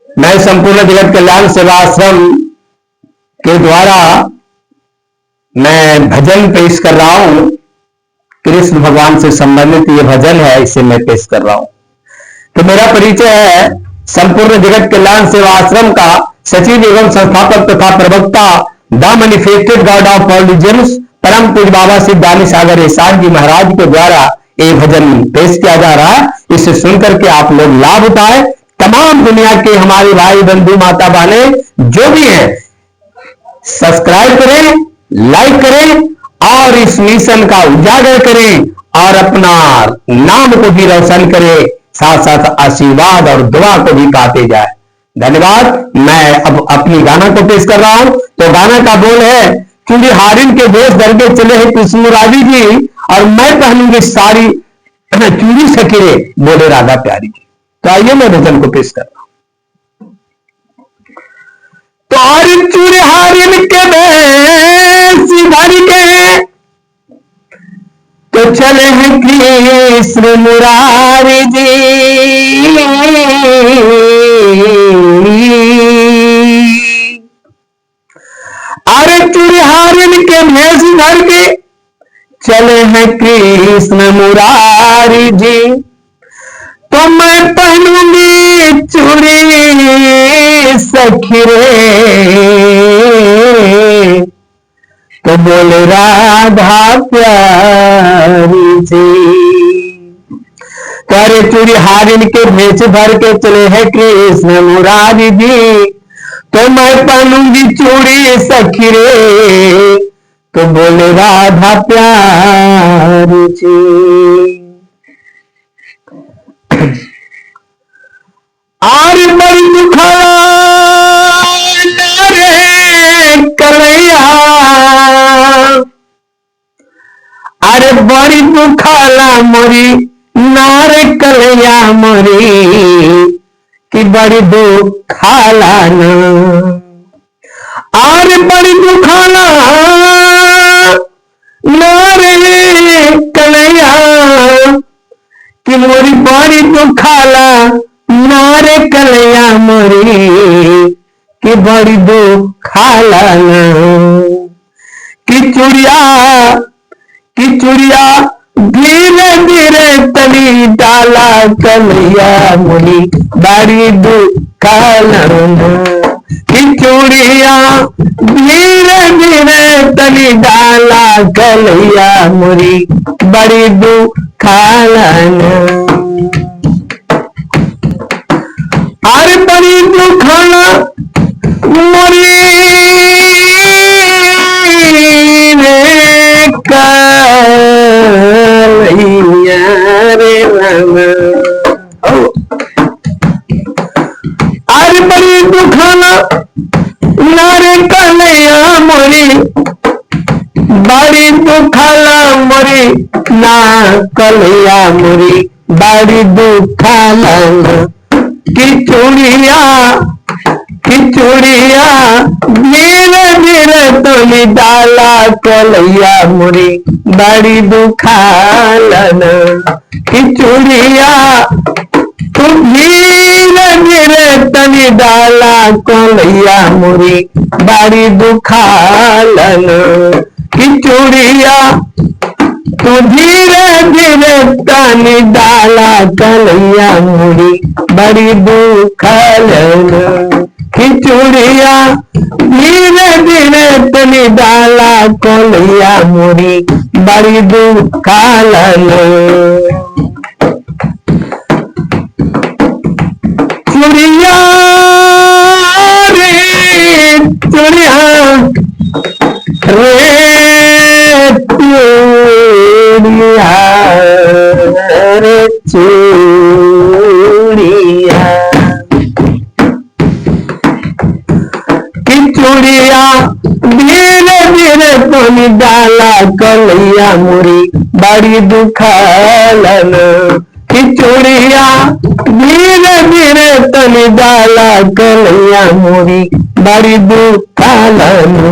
मैं संपूर्ण जगत कल्याण सेवा आश्रम के द्वारा मैं भजन पेश कर रहा हूं। कृष्ण भगवान से संबंधित ये भजन है, इसे मैं पेश कर रहा हूं। तो मेरा परिचय है संपूर्ण जगत कल्याण सेवा आश्रम का सचिव एवं संस्थापक तथा प्रवक्ता the manifested God of all religions परम पूज्य बाबा सिद्धानी सागर एहसान जी महाराज के द्वारा ये भजन पेश किया जा रहा है। इसे सुनकर के आप लोग लाभ उठाए। तमाम दुनिया के हमारे भाई बंधु माता बहने जो भी हैं सब्सक्राइब करें, लाइक करें और इस मिशन का उजागर करें और अपना नाम को भी रोशन करें, साथ साथ आशीर्वाद और दुआ को भी पाते जाए। धन्यवाद। मैं अब अपनी गाना को पेश कर रहा हूं। तो गाना का बोल है, क्योंकि हारिन के देश दर के चले हैं कृष्ण मुरारी जी और मैं पहनूंगी सारी चूड़ी सकीरे बोले राधा प्यारी जी। तो आइए मैं भजन को पेश कर रहा हूं। तो हारिन चूड़ी हारिन के देश भर के तो चले हैं कृष्ण मुरारी जी। अरे चूड़ी हारिन के भेष भर के चले हैं कृष्ण मुरारी जी। तो मैं पहनूंगी चूड़ी सखीरे तो बोले राधा प्यारी जी। अरे चूड़ी हारिन के भेष भर के चले हैं कृष्ण मुरारी जी। तो मैं पहनूंगी चूड़ी सखीरे तो बोले राधा प्यारी जी। आर बड़ी दुखाला रे कलैया, अरे बड़ी दुखाला मोरी नारे कलैया मोरी कि बड़ी दुखाला ना। आर बड़ी दुखाला नारे कलैया कि मोरी बड़ी दुखाला नारे कलैया मोरी कि बड़ी दुखाला ना। कि चुड़िया धीरे धीरे तली डाला कलैया मोरी बड़ी दुखाला ना। कि चूड़िया धीरे धीरे तली डाला कलैया मोरी बड़ी दुखाला ना। अरे बड़ी दुखाला मोरी रे कलैया रे रामा। अरे बड़ी दुखाला नारे कलैया मोरी बड़ी दुखाला मोरी ना कलैया मोरी बड़ी दुखाला ना। कि चूड़िया धीरे धीरे तोली डाला कलैया मोरी बड़ी दुखाला ना। कि चूड़िया तू धीरे धीरे तली डाला कलैया मोरी बड़ी दुखाला ना। कि चूड़िया तू धीरे धीरे तली डाला कलैया मोरी बड़ी दुखाला ना। कि चूड़िया धीरे धीरे तली डाला कलैया मोरी बड़ी दुखाला ना। चूड़िया रे चूड़िया रे चूड़िया रे चूड़िया। कि चूड़िया धीरे धीरे तोली डाला कलैया मोरी बड़ी दुखाला ना। कि चूड़िया धीरे धीरे तली डाला कलैया मोरी बड़ी दुखाला ना।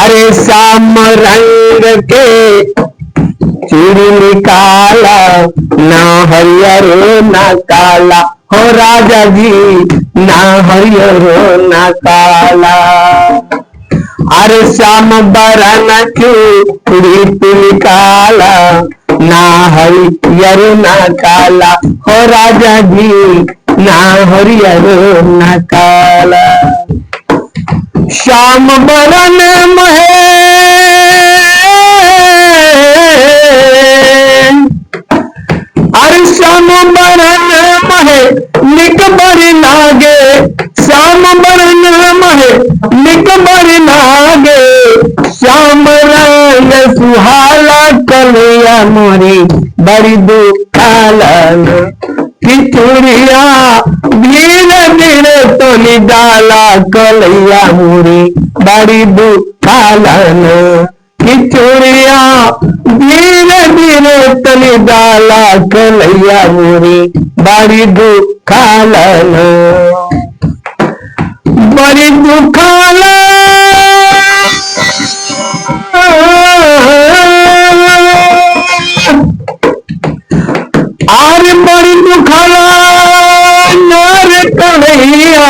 अरे श्याम रंग के चूड़ी निकाला ना हरियर ना काला, हो राजा जी ना हरियर ना काला। अरे श्याम बरन चूड़ी निकाला ना हरियर ना काला, हो राजा जी ना हरियर ना काला। श्याम बरन महे अरे श्याम बरन महे निक बड़ी लागे, श्याम बरन महे निक बड़ी लागे, श्याम रंग सुहाला कलिया मोरी बड़ी दुखाला। किचुड़िया धीरे धीरे तो निडाला कलिया मोरी बड़ी दुखाला। किचुड़िया धीरे धीरे तो निडाला कलिया मोरी बड़ी दुखाला, बड़ी दुखाला। आरे बड़ी दुखाला नारे कन्हैया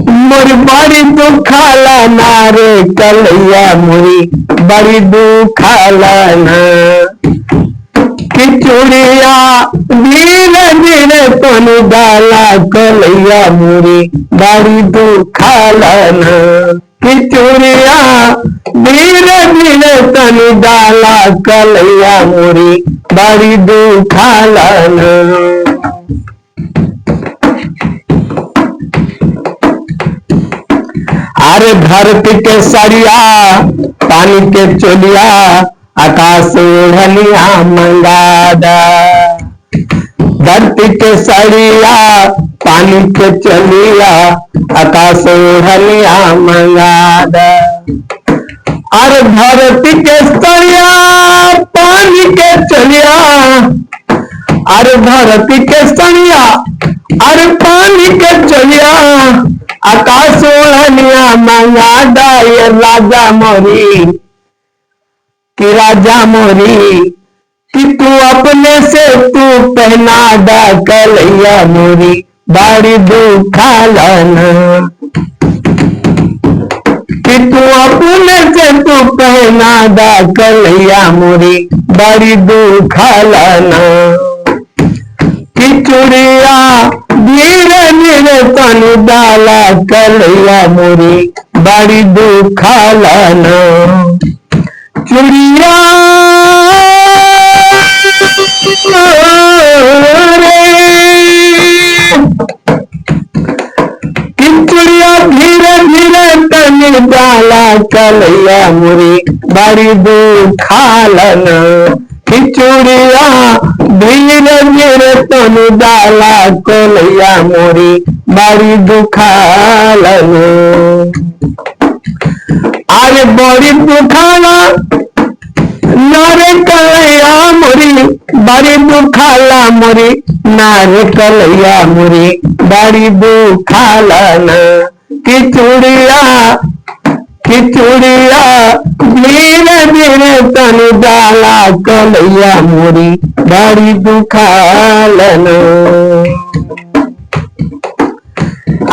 मोरी बड़ी दुखाला नारे कन्हैया मोरी बड़ी दुखाला ना। किचुड़िया धीरे धीरे तो निडाला कन्हैया मोरी बड़ी दुखाला ना। किचुड़िया धीरे धीरे तो निडाला कन्हैया मोरी बड़ी दुखाला ना। अरे धरती के सरिया पानी के चोलिया आकाश ओढ़निया मंगादा, धरती के सरिया पानी के चोलिया आकाश ओढ़निया मंगादा। अरे धरती के सरिया पानी के चोलिया, अरे धरती के सरिया अरे पानी के चोलिया आकाश ओढ़निया मंगादा। ये राजा मोरी कि राजा मोरी कि तू अपने से तू पहना दा कलैया मोरी बड़ी दुखाला ना। कि तू अपने से तू पहना दा कलैया मोरी बड़ी दुखाला ना। किचुड़िया धीरे धीरे तनु डाला कलैया मोरी बड़ी दुखाला ना। चुड़िया किचुड़िया धीरे धीरे तनु डाला कलैया मोरी बड़ी दुखाला ना। किचुड़िया धीरे धीरे तनु डाला कलैया मोरी बड़ी दुखाला ना। अरे बड़ी दुखाला नारे कलैया मोरी बड़ी दुखाला मोरी नारे कलैया मोरी बड़ी दुखाला ना। किचुड़िया किचुड़िया धीरे धीरे तनु डाला कलैया मोरी बड़ी दुखाला ना।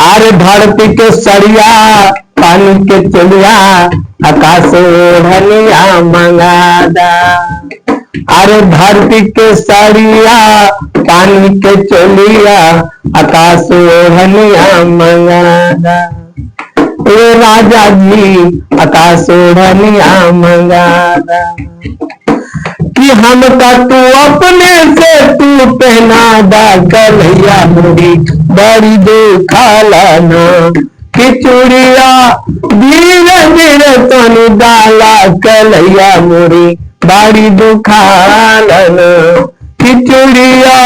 अरे धरती के सरिया पानी के चोलिया आकाश ओढ़निया मंगादा। अरे धरती के सरिया पानी के चोलिया आकाश ओढ़निया मंगादा। ये राजा जी आकाश ओढ़निया मंगादा। कि हम का तू अपने से तू पहना दा कलैया मोरी बड़ी दुखाला ना। किचुड़िया धीरे धीरे तनु डाला कलैया मोरी बड़ी दुखाला ना। किचुड़िया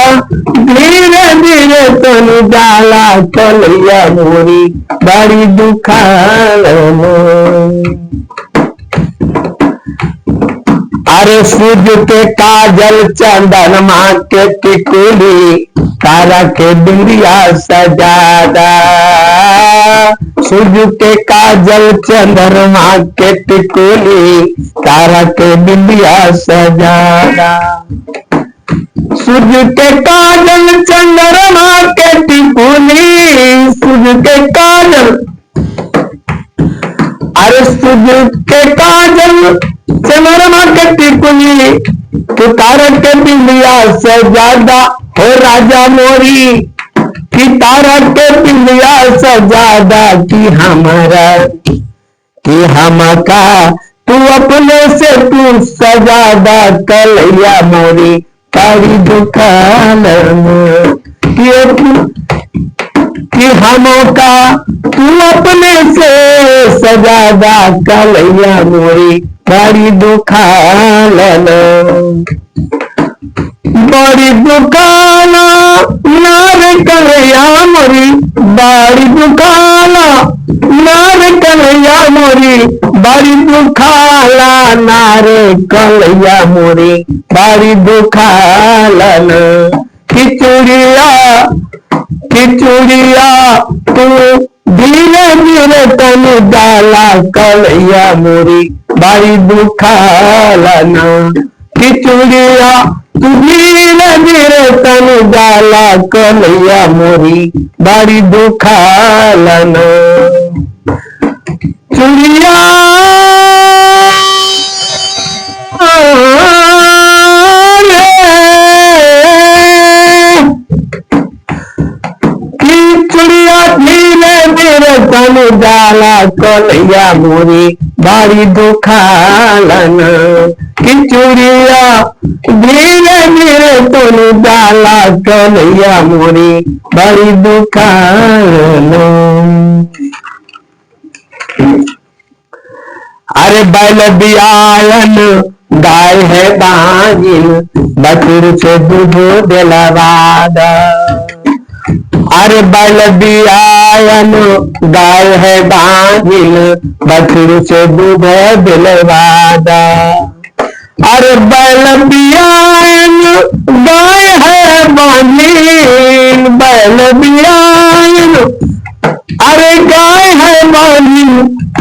धीरे धीरे तनु डाला कलैया मोरी बड़ी दुखाला ना। अरे सूर्य के काजल चंदन माँ के टिकुली तारा के बिंदिया सजादा। सूर्य के काजल चंद्रमा के टिकुली तारा के बिंदिया सजादा। सूर्य के काजल चंद्रमा के टिकुली, सूर्य के काजल, अरे सूर्य के काजल चंद्रमा के टिकुली तो तारा के बिंदिया सजादा। हो राजा मोरी कि तारा के बिंदिया सजादा कि हमारा कि हमका तू अपने से तू सजादा कलैया मोरी तारी दुकान कि हमका तू अपने से सजादा कलैया मोरी तारी दुकान। बड़ी दुकाना नार कलैया मोरी बड़ी दुकाना नार कलैया मोरी बड़ी दुखाला नार कलैया मोरी बड़ी दुखालन। खिचुड़िया खिचुड़िया तू धीरे धीरे तन डाला कलैया मोरी बड़ी दुखालन। खिचुड़िया तू धीरे धीरे तन डाला कलैया मोरी बड़ी दुखालन। चुड़िया चुड़िया धीरे धीरे तन डाला कलैया मोरी बड़ी दुखालन। खिचुड़िया धीरे धीरे तन डाला कलैया मोरी बड़ी दुखालन। अरे बैल बियालन गाय है बाजिल बछुर से दूध दिलवादा। अरे बैल बियालन गाय है बाजिल बछुर से दूध दिलवादा। अरे बैल बियालन गाय है बाजिल बैल बियालन अरे गाय है बाजिल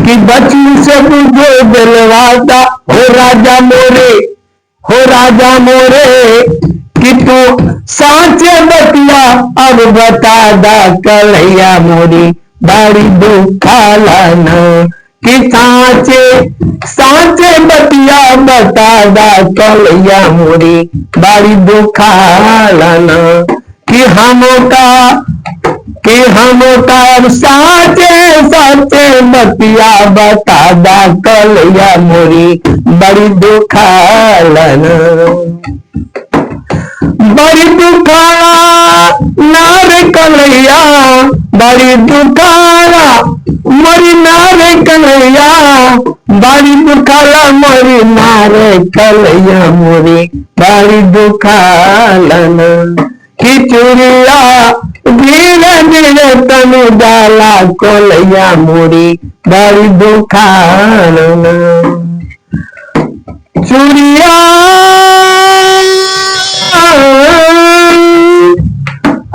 कि बच्ची से तुझे दिलवाता। हो राजा मोरे कि तू साचे बतिया अब बता दा कलैया मोरी बड़ी दुखालन। कि साचे बतिया बता दा कलैया मोरी बड़ी दुखालन। कि हमका साचे साचे बतिया बता दा कलैया मोरी बड़ी दुखालन। बड़ी दुखाला नार कलैया बड़ी दुखाला मरी नार कलैया बड़ी दुखाला मरी नार कलैया मोरी बड़ी दुखालन। खिचुड़िया धीरे धीरे तनु डाला कलैया मोरी बड़ी दुखालन। चुड़िया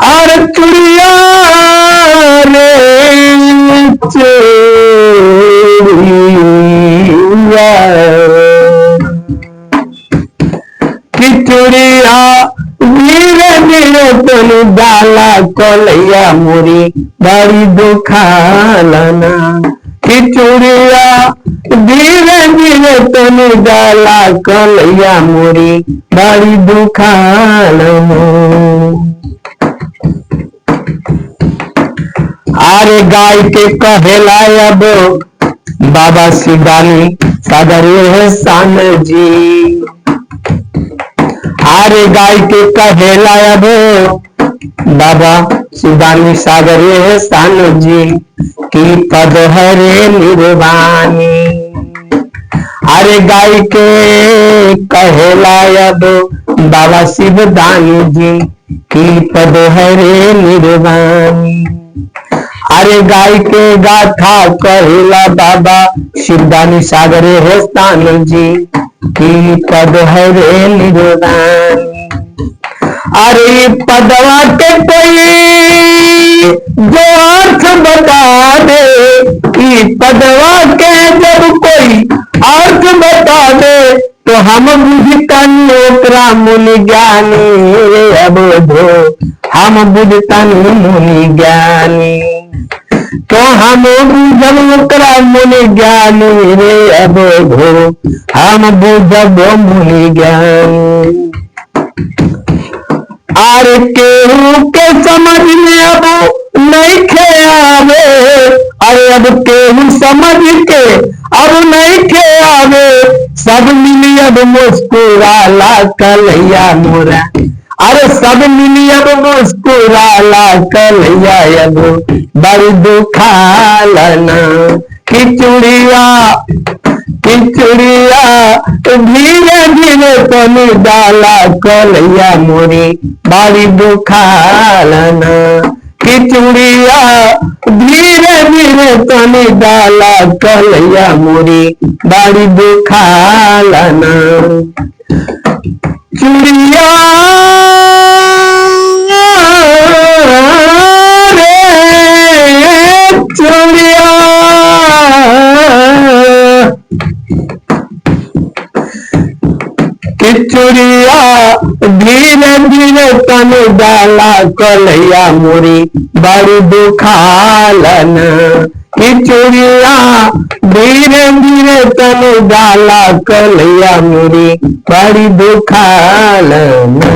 और चुड़िया रे चुड़िया खिचुड़िया धीरे धीरे तनु डाला कलैया मोरी बड़ी दुखालन। खिचुड़िया धीरे धीरे तनु डाला कलैया मोरी बड़ी दुखालन। अरे गाय के कहेला अब बाबा शिवदानी सागरे है सान जी। अरे गाय के कहेला अब बाबा शिवदानी सागरे है सान जी की पद हरे निर्वाणी। अरे गाय के कहेला अब बाबा शिवदानी जी की पद हरे निर्वाणी। अरे गाय के गाथा कहेला बाबा शिवदानी सागरे है स्थान जी की पद हरे निर्वाणी। अरे पदवा के कोई जो अर्थ बता दे, कि पदवा के जब कोई अर्थ बता दे, तो हम बुझतन ओकरा मुनि ज्ञानी। अब धो हम बुझतन मुनि ज्ञानी, तो हम बुझब ओकरा मुनि ज्ञानी रे। अब धो हम बुझब मुनि ज्ञानी। आर केहू के समझ में अब नहीं खे आवे, अरे अब केहू समझ के अब नहीं खे आवे, सब मिली अब मुस्कुराला कलैया मोरा। अरे सब मिली अब मुस्कुराला कलैया, अब बड़ी दुखालना खिचुड़िया खिचुड़िया, धीरे धीरे तनी डाला कलैया मोरी, बड़ी दुखालना खिचुड़िया, धीरे धीरे तनी डाला कलैया मोरी, बड़ी दुखालना। चुड़िया रे चुड़िया, चुड़िया धीरे धीरे तन डाला कलैया मोरी, बड़ी दुखालना। चुड़िया धीरे धीरे तन डाला कलैया मोरी, बड़ी दुखालना।